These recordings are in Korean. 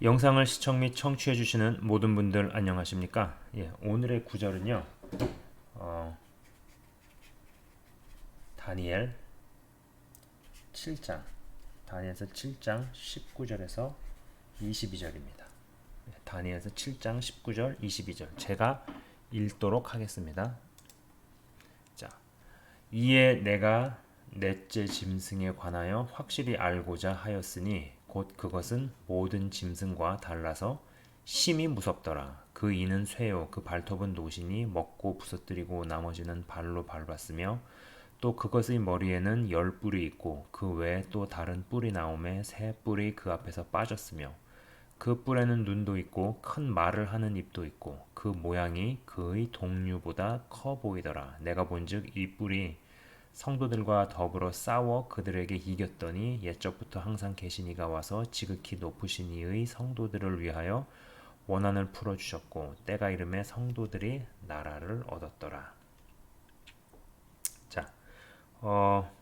영상을 시청 및 청취해 주시는 모든 분들 안녕하십니까? 오늘의 구절은요. 어, 다니엘 7장 다니엘서 7장 19절에서 22절입니다. 다니엘서 7장 19절 22절 제가 읽도록 하겠습니다. 자, 이에 내가 넷째 짐승에 관하여 확실히 알고자 하였으니 곧 그것은 모든 짐승과 달라서 심히 무섭더라. 그 이는 쇠요 그 발톱은 노시니 먹고 부서뜨리고 나머지는 발로 밟았으며 또 그것의 머리에는 열 뿔이 있고 그 외에 또 다른 뿔이 나오매 새 뿔이 그 앞에서 빠졌으며 그 뿔에는 눈도 있고 큰 말을 하는 입도 있고 그 모양이 그의 동류보다 커 보이더라. 내가 본즉 이 뿔이 성도들과 더불어 싸워 그들에게 이겼더니 옛적부터 항상 계신 이가 와서 지극히 높으신 이의 성도들을 위하여 원한을 풀어주셨고 때가 이름에 성도들이 나라를 얻었더라. 자, 어,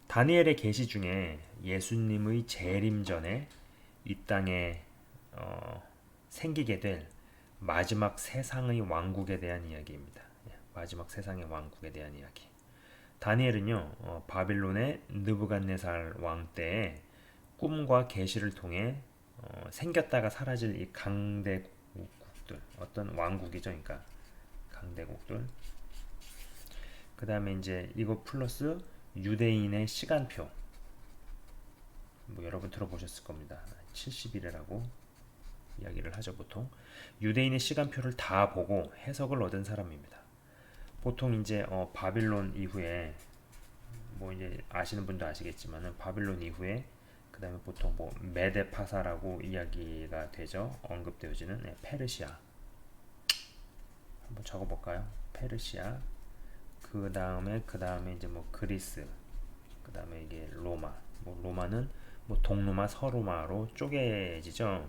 다니엘의 계시 중에 예수님의 재림 전에 이 땅에 생기게 될 마지막 세상의 왕국에 대한 이야기입니다. 마지막 세상의 왕국에 대한 이야기. 다니엘은요, 바빌론의 느부갓네살 왕 때에 꿈과 계시를 통해 생겼다가 사라질 이 강대국들, 어떤 왕국이죠, 그러니까 강대국들. 그 다음에 이제 이거 플러스 유대인의 시간표, 뭐 여러분 들어보셨을 겁니다. 70일이라고 이야기를 하죠, 보통. 유대인의 시간표를 다 보고 해석을 얻은 사람입니다. 보통 이제 바빌론 이후에 뭐 이제 아시는 분도 아시겠지만은 바빌론 이후에 그 다음에 보통 뭐 메데파사라고 이야기가 되죠. 언급되어지는 페르시아. 한번 적어볼까요? 페르시아. 그 다음에 이제 뭐 그리스. 그 다음에 이게 로마. 뭐 로마는 뭐 동로마, 서로마로 쪼개지죠.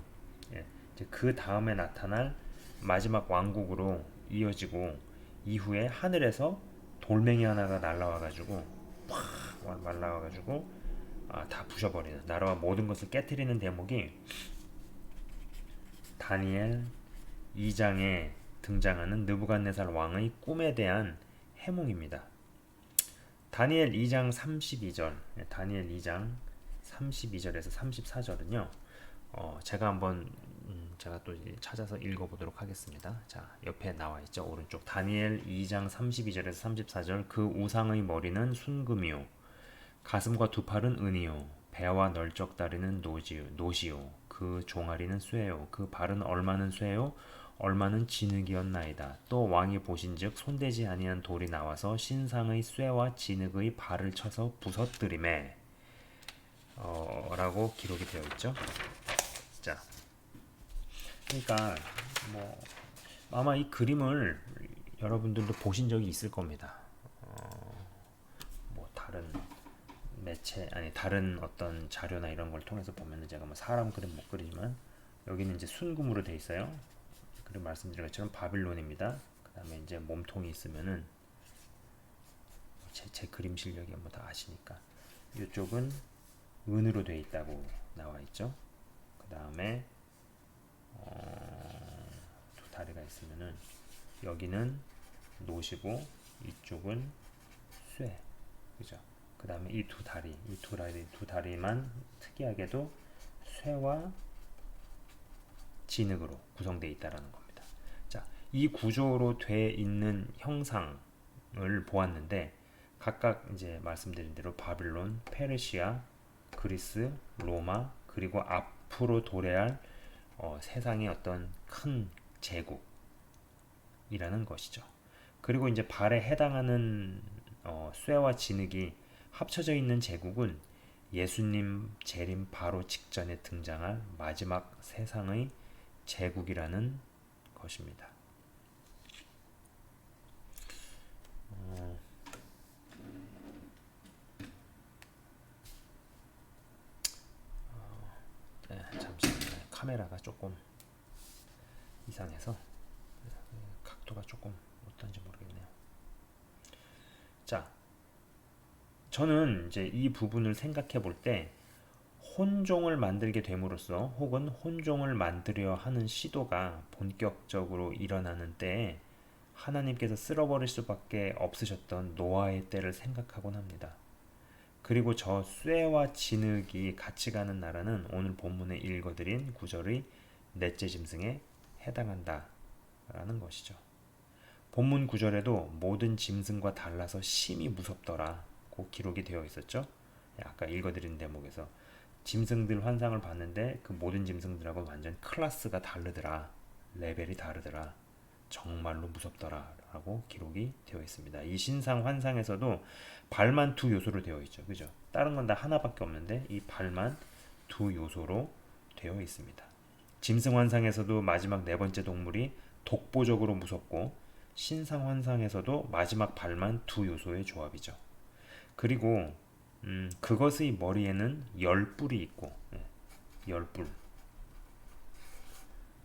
예. 이제 그 다음에 나타날 마지막 왕국으로 이어지고 이후에 하늘에서 돌멩이 하나가 날라와가지고 확 날라와가지고 다 부셔버리는 나라와 모든 것을 깨뜨리는 대목이 다니엘 2장에 등장하는 느부갓네살 왕의 꿈에 대한 해몽입니다. 다니엘 2장 32절, 다니엘 2장 32절에서 34절은요. 제가 한번 제가 또 찾아서 읽어보도록 하겠습니다. 자, 옆에 나와 있죠. 오른쪽 다니엘 2장 32절에서 34절 그 우상의 머리는 순금이요 가슴과 두 팔은 은이요 배와 널쩍 다리는 노시요 그 종아리는 쇠요 그 발은 얼마는 쇠요 얼마는 진흙이었나이다. 또 왕이 보신즉 손대지 아니한 돌이 나와서 신상의 쇠와 진흙의 발을 쳐서 부서뜨리매 라고 기록이 되어 있죠. 자, 그러니까 뭐 아마 이 그림을 여러분들도 보신 적이 있을 겁니다. 뭐 다른 매체 아니 다른 어떤 자료나 이런 걸 통해서 보면은 제가 뭐 사람 그림 못 그리지만 여기는 이제 순금으로 돼 있어요. 그리고 말씀드린 것처럼 바빌론입니다. 그 다음에 이제 몸통이 있으면은 제 그림 실력이 뭐 다 아시니까 이쪽은 은으로 돼 있다고 나와 있죠. 그 다음에 두 다리가 있으면은 여기는 노시고 이쪽은 쇠, 그죠? 그 다음에 이 두 다리만 특이하게도 쇠와 진흙으로 구성되어 있다라는 겁니다. 자, 이 구조로 돼 있는 형상을 보았는데 각각 이제 말씀드린 대로 바빌론, 페르시아, 그리스, 로마 그리고 앞으로 도래할 세상의 어떤 큰 제국이라는 것이죠. 그리고 이제 발에 해당하는 쇠와 진흙이 합쳐져 있는 제국은 예수님 재림 바로 직전에 등장할 마지막 세상의 제국이라는 것입니다. 네, 잠시만요. 카메라가 조금 이상해서 각도가 조금 어떤지 모르겠네요. 자, 저는 이제 이 부분을 생각해 볼 때 혼종을 만들게 됨으로써 혹은 혼종을 만들려 하는 시도가 본격적으로 일어나는 때에 하나님께서 쓸어버릴 수밖에 없으셨던 노아의 때를 생각하곤 합니다. 그리고 저 쇠와 진흙이 같이 가는 나라는 오늘 본문에 읽어드린 구절의 넷째 짐승에 해당한다 라는 것이죠. 본문 구절에도 모든 짐승과 달라서 심히 무섭더라고 기록이 되어 있었죠. 아까 읽어드린 대목에서 짐승들 환상을 봤는데 그 모든 짐승들하고 완전 클래스가 다르더라, 레벨이 다르더라, 정말로 무섭더라 라고 기록이 되어 있습니다. 이 신상 환상에서도 발만 두 요소로 되어 있죠. 그죠? 다른 건 다 하나밖에 없는데 이 발만 두 요소로 되어 있습니다. 짐승 환상에서도 마지막 네 번째 동물이 독보적으로 무섭고 신상 환상에서도 마지막 발만 두 요소의 조합이죠. 그리고 그것의 머리에는 10뿔이 있고,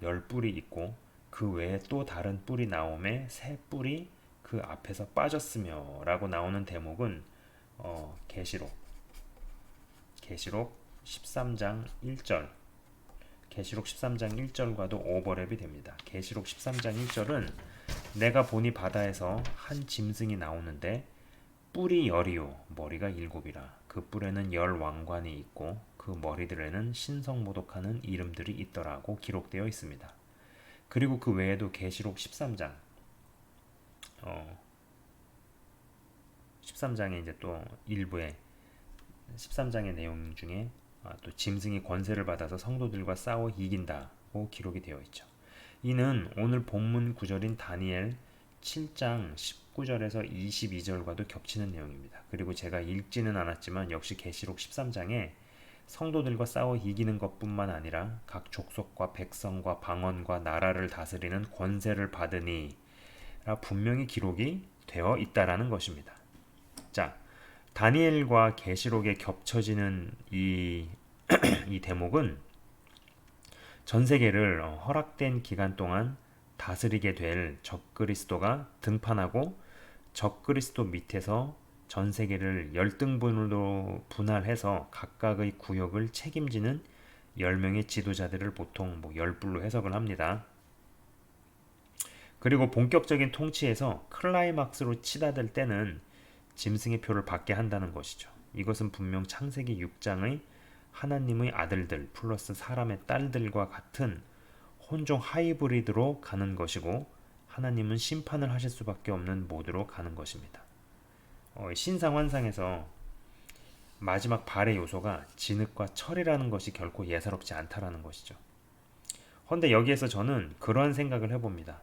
10뿔이 있고 그 외에 또 다른 뿔이 나오매 새 뿔이 그 앞에서 빠졌으며 라고 나오는 대목은 계시록 13장 1절 계시록 13장 1절과도 오버랩이 됩니다. 계시록 13장 1절은 내가 보니 바다에서 한 짐승이 나오는데 뿔이 10이요 머리가 7이라 그 뿔에는 10 왕관이 있고 그 머리들에는 신성모독하는 이름들이 있더라고 기록되어 있습니다. 그리고 그 외에도 계시록 13장 13장에 이제 또 일부에 13장의 내용 중에 또 짐승이 권세를 받아서 성도들과 싸워 이긴다고 기록이 되어 있죠. 이는 오늘 본문 구절인 다니엘 7장 19절에서 22절과도 겹치는 내용입니다. 그리고 제가 읽지는 않았지만 역시 계시록 13장에 성도들과 싸워 이기는 것뿐만 아니라 각 족속과 백성과 방언과 나라를 다스리는 권세를 받으니 분명히 기록이 되어 있다라는 것입니다. 자, 다니엘과 계시록에 겹쳐지는 이 대목은 전 세계를 허락된 기간 동안 다스리게 될 적그리스도가 등판하고 적그리스도 밑에서 전 세계를 열등분으로 분할해서 각각의 구역을 책임지는 10명의 지도자들을 보통 10불로 해석을 합니다. 그리고 본격적인 통치에서 클라이막스로 치닫을 때는 짐승의 표를 받게 한다는 것이죠. 이것은 분명 창세기 6장의 하나님의 아들들 플러스 사람의 딸들과 같은 혼종 하이브리드로 가는 것이고 하나님은 심판을 하실 수밖에 없는 모드로 가는 것입니다. 신상 환상에서 마지막 발의 요소가 진흙과 철이라는 것이 결코 예사롭지 않다라는 것이죠. 헌데 여기에서 저는 그런 생각을 해봅니다.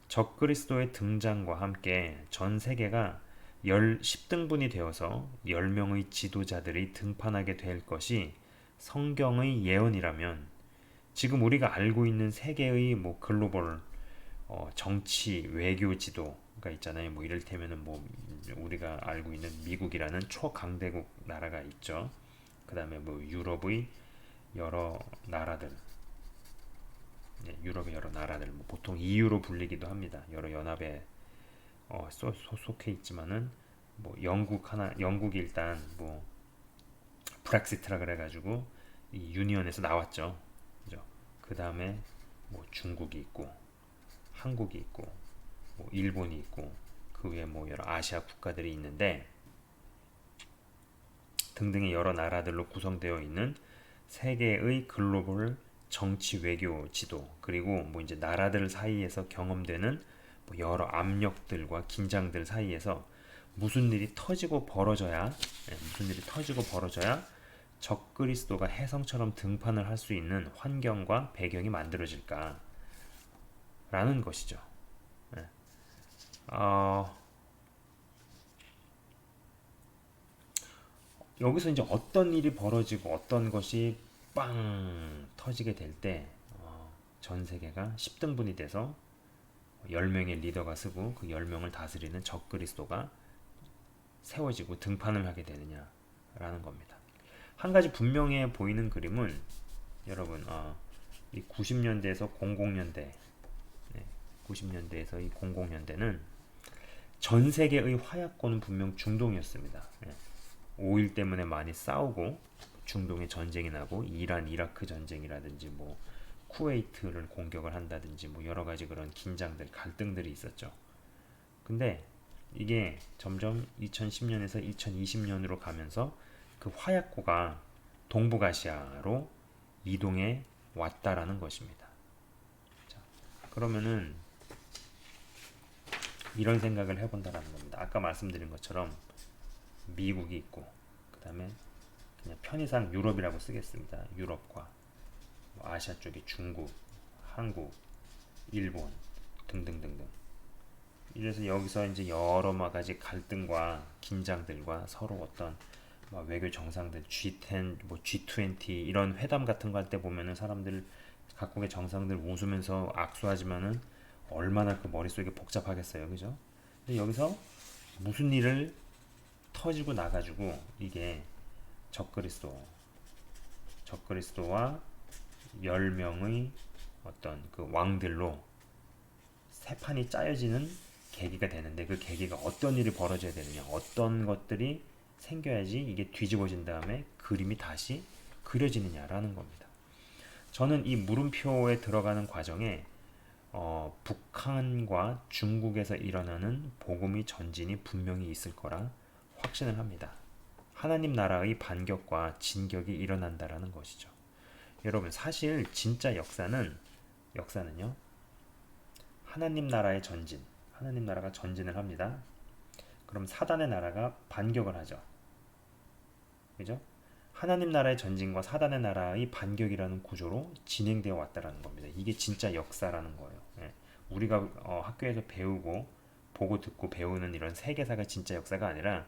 적그리스도의 등장과 함께 전 세계가 10등분이 되어서 10명의 지도자들이 등판하게 될 것이 성경의 예언이라면 지금 우리가 알고 있는 세계의 글로벌 정치 외교 지도가 있잖아요. 이를테면은 우리가 알고 있는 미국이라는 초강대국 나라가 있죠. 그다음에 유럽의 여러 나라들, 유럽의 여러 나라들, 보통 EU로 불리기도 합니다. 여러 연합에 속해 있지만은 영국이 일단 브렉시트라 그래가지고 이 유니언에서 나왔죠. 그죠? 그 다음에 중국이 있고 한국이 있고 일본이 있고 그 외에 여러 아시아 국가들이 있는데 등등의 여러 나라들로 구성되어 있는 세계의 글로벌 정치 외교 지도 그리고 이제 나라들 사이에서 경험되는 여러 압력들과 긴장들 사이에서 무슨 일이 터지고 벌어져야 적그리스도가 혜성처럼 등판을 할 수 있는 환경과 배경이 만들어질까 라는 것이죠. 여기서 이제 어떤 일이 벌어지고 어떤 것이 빵 터지게 될 때 전 세계가 10등분이 돼서 10명의 리더가 쓰고 그 10명을 다스리는 적그리스도가 세워지고 등판을 하게 되느냐라는 겁니다. 한 가지 분명해 보이는 그림은 여러분 이 90년대에서 00년대 90년대에서 이 00년대는 전 세계의 화약고는 분명 중동이었습니다. 5.1 때문에 많이 싸우고 중동에 전쟁이 나고 이란 이라크 전쟁이라든지 뭐 쿠웨이트를 공격을 한다든지 뭐 여러 가지 그런 긴장들 갈등들이 있었죠. 근데 이게 점점 2010년에서 2020년으로 가면서 그 화약고가 동북아시아로 이동해 왔다라는 것입니다. 자, 그러면은 이런 생각을 해본다라는 겁니다. 아까 말씀드린 것처럼 미국이 있고 그 다음에 그냥 편의상 유럽이라고 쓰겠습니다. 유럽과 뭐 아시아 쪽에 중국, 한국, 일본 등등등등. 이래서 여기서 이제 여러 가지 갈등과 긴장들과 서로 어떤 외교 정상들 G10, 뭐 G20 이런 회담 같은 거 할 때 보면은 사람들 각국의 정상들 웃으면서 악수하지만은 얼마나 그 머릿속이 복잡하겠어요, 그죠? 근데 여기서 무슨 일을 터지고 나가지고 이게 적그리스도와 10명의 어떤 그 왕들로 세 판이 짜여지는 계기가 되는데 그 계기가 어떤 일이 벌어져야 되느냐, 어떤 것들이 생겨야지 이게 뒤집어진 다음에 그림이 다시 그려지느냐라는 겁니다. 저는 이 물음표에 들어가는 과정에 북한과 중국에서 일어나는 복음의 전진이 분명히 있을 거라 확신을 합니다. 하나님 나라의 반격과 진격이 일어난다라는 것이죠. 여러분, 사실 진짜 역사는요, 하나님 나라의 전진, 하나님 나라가 전진을 합니다. 그럼 사단의 나라가 반격을 하죠. 그죠? 하나님 나라의 전진과 사단의 나라의 반격이라는 구조로 진행되어 왔다라는 겁니다. 이게 진짜 역사라는 거예요. 예. 우리가 학교에서 배우고 보고 듣고 배우는 이런 세계사가 진짜 역사가 아니라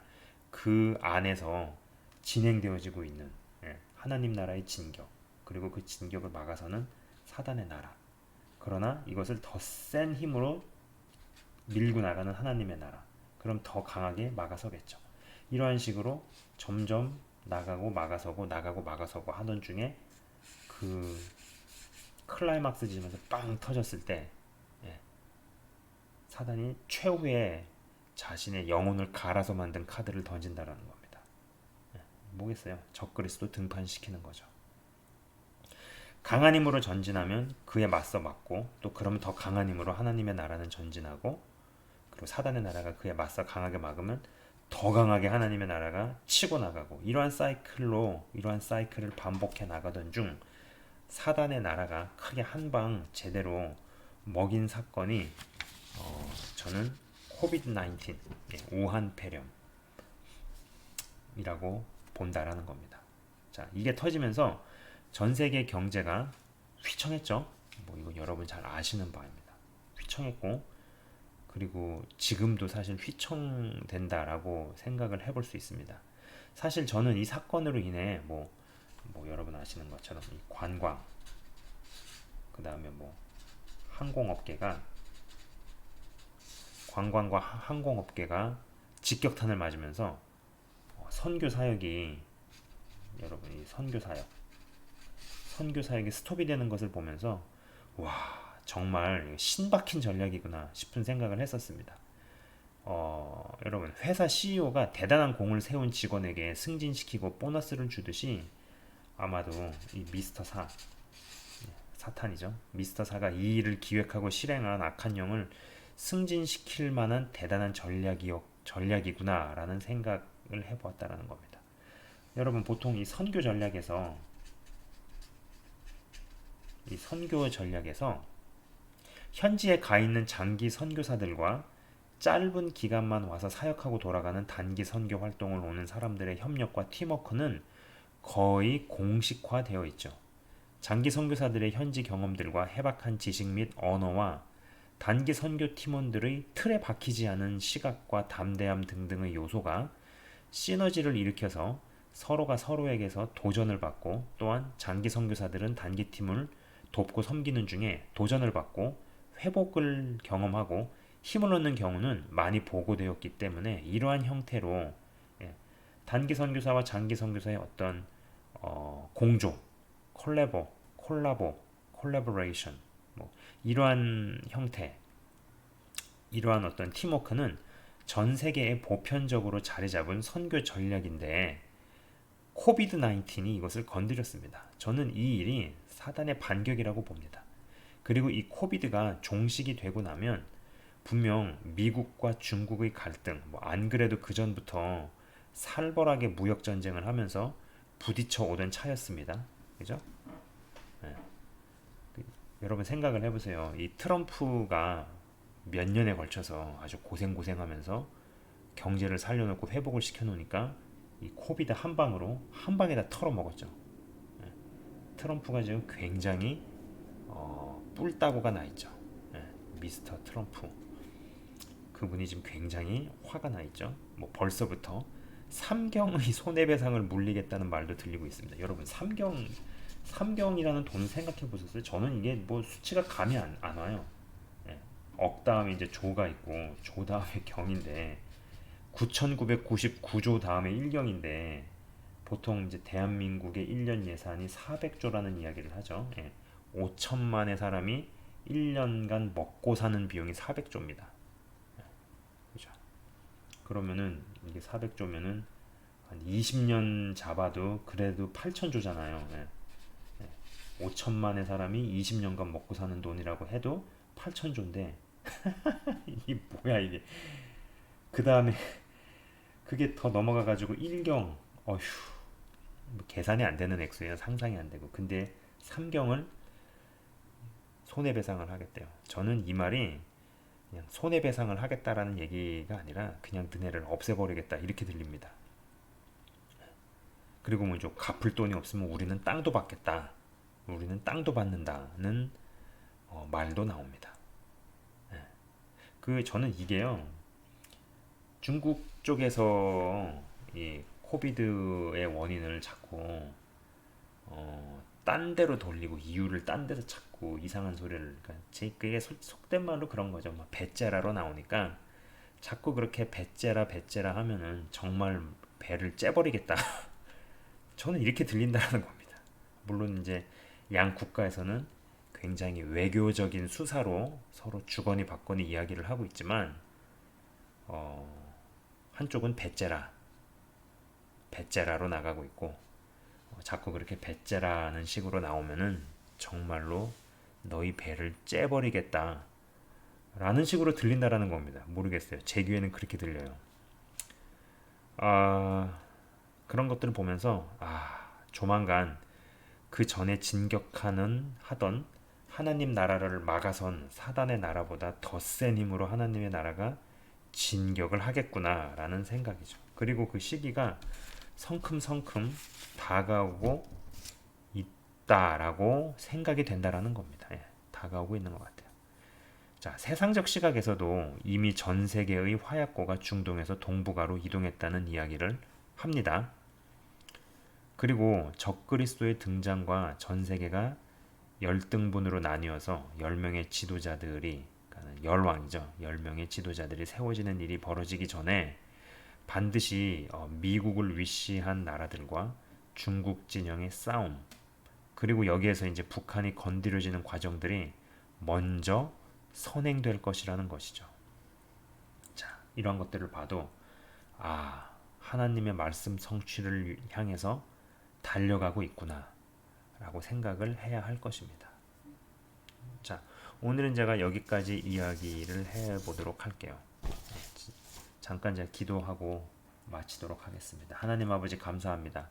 그 안에서 진행되어지고 있는 하나님 나라의 진격, 그리고 그 진격을 막아서는 사단의 나라. 그러나 이것을 더 센 힘으로 밀고 나가는 하나님의 나라. 그럼 더 강하게 막아서겠죠. 이러한 식으로 점점 나가고 막아서고 하던 중에 그 클라이막스 지점에서 빵 터졌을 때 사단이 최후의 자신의 영혼을 갈아서 만든 카드를 던진다라는 겁니다. 뭐겠어요? 적그리스도 등판시키는 거죠. 강한 힘으로 전진하면 그에 맞서 맞고, 또 그러면 더 강한 힘으로 하나님의 나라는 전진하고, 그리고 사단의 나라가 그에 맞서 강하게 막으면 더 강하게 하나님의 나라가 치고 나가고, 이러한 사이클을 반복해 나가던 중 사단의 나라가 크게 한 방 제대로 먹인 사건이 저는 코비드-19 우한 폐렴이라고 본다라는 겁니다. 자, 이게 터지면서 전 세계 경제가 휘청했죠. 뭐 이거 여러분 잘 아시는 바입니다. 휘청했고, 그리고 지금도 사실 휘청된다라고 생각을 해볼 수 있습니다. 사실 저는 이 사건으로 인해 뭐 여러분 아시는 것처럼 이 관광, 그 다음에 뭐 관광과 항공업계가 직격탄을 맞으면서 선교 사역이, 여러분 이 선교 사역이 스톱이 되는 것을 보면서 와, 정말 신박힌 전략이구나 싶은 생각을 했었습니다. 여러분, 회사 CEO가 대단한 공을 세운 직원에게 승진시키고 보너스를 주듯이 아마도 이 사탄이죠. 미스터 사가 이 일을 기획하고 실행한 악한 영을 승진시킬 만한 대단한 전략이구나라는 생각을 해보았다라는 겁니다. 여러분, 보통 이 선교 전략에서 현지에 가 있는 장기 선교사들과 짧은 기간만 와서 사역하고 돌아가는 단기 선교 활동을 오는 사람들의 협력과 팀워크는 거의 공식화되어 있죠. 장기 선교사들의 현지 경험들과 해박한 지식 및 언어와 단기 선교 팀원들의 틀에 박히지 않은 시각과 담대함 등등의 요소가 시너지를 일으켜서 서로가 서로에게서 도전을 받고, 또한 장기 선교사들은 단기 팀을 돕고 섬기는 중에 도전을 받고 회복을 경험하고 힘을 얻는 경우는 많이 보고되었기 때문에, 이러한 형태로 단기 선교사와 장기 선교사의 어떤 공조, 콜라보레이션, 이러한 형태, 이러한 어떤 팀워크는 전 세계에 보편적으로 자리 잡은 선교 전략인데, 코비드 19이 이것을 건드렸습니다. 저는 이 일이 사단의 반격이라고 봅니다. 그리고 이 코비드가 종식이 되고 나면 분명 미국과 중국의 갈등, 뭐 안 그래도 그 전부터 살벌하게 무역 전쟁을 하면서 부딪혀 오던 차였습니다. 그죠? 네. 여러분 생각을 해보세요. 이 트럼프가 몇 년에 걸쳐서 아주 고생하면서 경제를 살려놓고 회복을 시켜놓으니까 이 코비드 한 방으로 한 방에다 털어먹었죠. 예. 트럼프가 지금 굉장히 뿔따구가 나 있죠. 예. 미스터 트럼프 그분이 지금 굉장히 화가 나 있죠. 뭐 벌써부터 삼경의 손해배상을 물리겠다는 말도 들리고 있습니다. 여러분 삼경이라는 돈 생각해 보셨어요? 저는 이게 뭐 수치가 감이 안 와요. 예. 억 다음에 이제 조가 있고 조 다음에 경인데 9,999조 다음에 1경인데 보통 이제 대한민국의 1년 예산이 400조라는 이야기를 하죠. 예. 5천만의 사람이 1년간 먹고 사는 비용이 400조입니다. 그죠? 그러면은 이게 400조면은 한 20년 잡아도 그래도 8천조잖아요. 예. 5천만의 사람이 20년간 먹고 사는 돈이라고 해도 8천조인데 이게 뭐야 이게. 그 다음에 그게 더 넘어가 가지고 1경 어휴 뭐 계산이 안 되는 액수예요. 상상이 안 되고. 근데 3경을 손해배상을 하겠대요. 저는 이 말이 그냥 손해배상을 하겠다라는 얘기가 아니라 그냥 너네를 없애버리겠다 이렇게 들립니다. 그리고 뭐 좀 갚을 돈이 없으면 우리는 땅도 받겠다. 우리는 땅도 받는다는 말도 나옵니다. 예. 그 저는 이게요. 중국 쪽에서 이 코비드의 원인을 자꾸 딴 데로 돌리고 이유를 딴 데서 찾고 이상한 소리를 그러니까 그게 속된 말로 그런 거죠. 막 배째라로 나오니까 자꾸 그렇게 배째라 하면은 정말 배를 째버리겠다. 저는 이렇게 들린다는 겁니다. 물론 이제 양 국가에서는 굉장히 외교적인 수사로 서로 주거니 받거니 이야기를 하고 있지만 한쪽은 배째라로 나가고 있고 자꾸 그렇게 배째라는 식으로 나오면은 정말로 너희 배를 째버리겠다 라는 식으로 들린다라는 겁니다. 모르겠어요. 제 귀에는 그렇게 들려요. 그런 것들을 보면서 조만간 그 전에 하던 하나님 나라를 막아선 사단의 나라보다 더 센 힘으로 하나님의 나라가 진격을 하겠구나라는 생각이죠. 그리고 그 시기가 성큼성큼 다가오고 있다라고 생각이 된다라는 겁니다. 예, 다가오고 있는 것 같아요. 자, 세상적 시각에서도 이미 전 세계의 화약고가 중동에서 동북아로 이동했다는 이야기를 합니다. 그리고 적그리스도의 등장과 전 세계가 열등분으로 나뉘어서 10명의 지도자들이 그러니까 열왕이죠. 10명의 지도자들이 세워지는 일이 벌어지기 전에 반드시 미국을 위시한 나라들과 중국 진영의 싸움 그리고 여기에서 이제 북한이 건드려지는 과정들이 먼저 선행될 것이라는 것이죠. 자, 이러한 것들을 봐도 하나님의 말씀 성취를 향해서 달려가고 있구나 라고 생각을 해야 할 것입니다. 자, 오늘은 제가 여기까지 이야기를 해보도록 할게요. 잠깐 제가 기도하고 마치도록 하겠습니다. 하나님 아버지 감사합니다.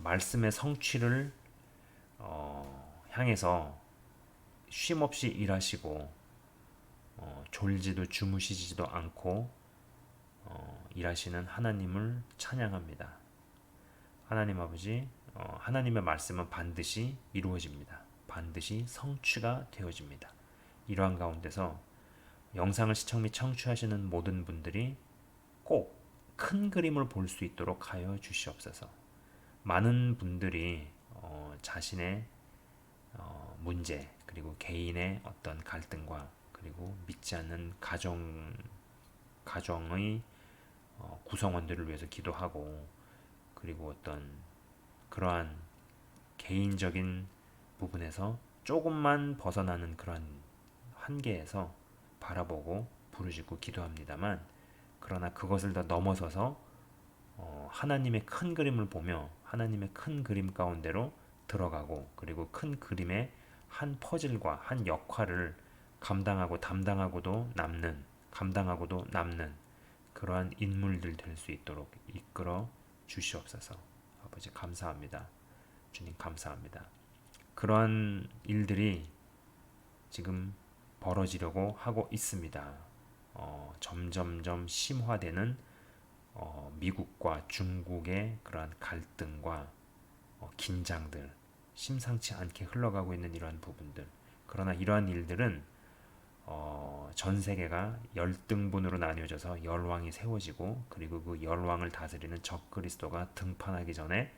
말씀의 성취를 향해서 쉼없이 일하시고 졸지도 주무시지도 않고 일하시는 하나님을 찬양합니다. 하나님 아버지 하나님의 말씀은 반드시 이루어집니다. 반드시 성취가 되어집니다. 이러한 가운데서 영상을 시청 및 청취하시는 모든 분들이 꼭 큰 그림을 볼 수 있도록 하여 주시옵소서. 많은 분들이 자신의 문제 그리고 개인의 어떤 갈등과 그리고 믿지 않는 가정의 구성원들을 위해서 기도하고 그리고 어떤 그러한 개인적인 부분에서 조금만 벗어나는 그런 한계에서 바라보고 부르짖고 기도합니다만 그러나 그것을 더 넘어서서 하나님의 큰 그림을 보며 하나님의 큰 그림 가운데로 들어가고, 그리고 큰 그림의 한 퍼즐과 한 역할을 감당하고도 남는 그러한 인물들 될 수 있도록 이끌어 주시옵소서. 아버지 감사합니다. 주님 감사합니다. 그러한 일들이 지금 벌어지려고 하고 있습니다. 점점점 심화되는 미국과 중국의 그러한 갈등과 긴장들, 심상치 않게 흘러가고 있는 이러한 부분들. 그러나 이러한 일들은 전 세계가 열등분으로 나뉘어져서 열왕이 세워지고, 그리고 그 열왕을 다스리는 적그리스도가 등판하기 전에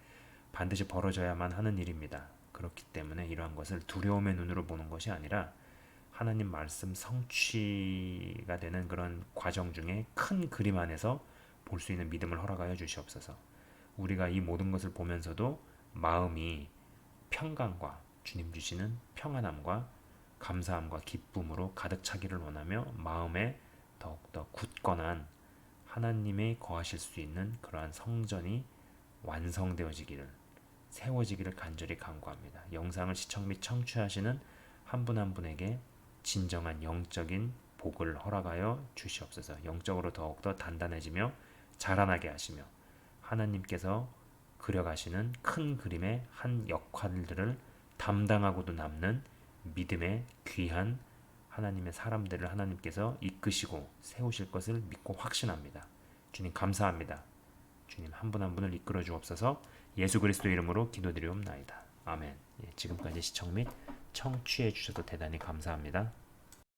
반드시 벌어져야만 하는 일입니다. 그렇기 때문에 이러한 것을 두려움의 눈으로 보는 것이 아니라 하나님 말씀 성취가 되는 그런 과정 중에 큰 그림 안에서 볼 수 있는 믿음을 허락하여 주시옵소서. 우리가 이 모든 것을 보면서도 마음이 평강과 주님 주시는 평안함과 감사함과 기쁨으로 가득 차기를 원하며 마음에 더욱더 굳건한 하나님의 거하실 수 있는 그러한 성전이 완성되어지기를, 세워지기를 간절히 간구합니다. 영상을 시청 및 청취하시는 한 분 한 분에게 진정한 영적인 복을 허락하여 주시옵소서. 영적으로 더욱더 단단해지며 자라나게 하시며 하나님께서 그려가시는 큰 그림의 한 역할들을 담당하고도 남는 믿음의 귀한 하나님의 사람들을 하나님께서 이끄시고 세우실 것을 믿고 확신합니다. 주님 감사합니다. 주님 한 분 한 분을 이끌어 주옵소서. 예수 그리스도 이름으로 기도드리옵나이다. 아멘. 지금까지 시청 및 청취해 주셔서 대단히 감사합니다.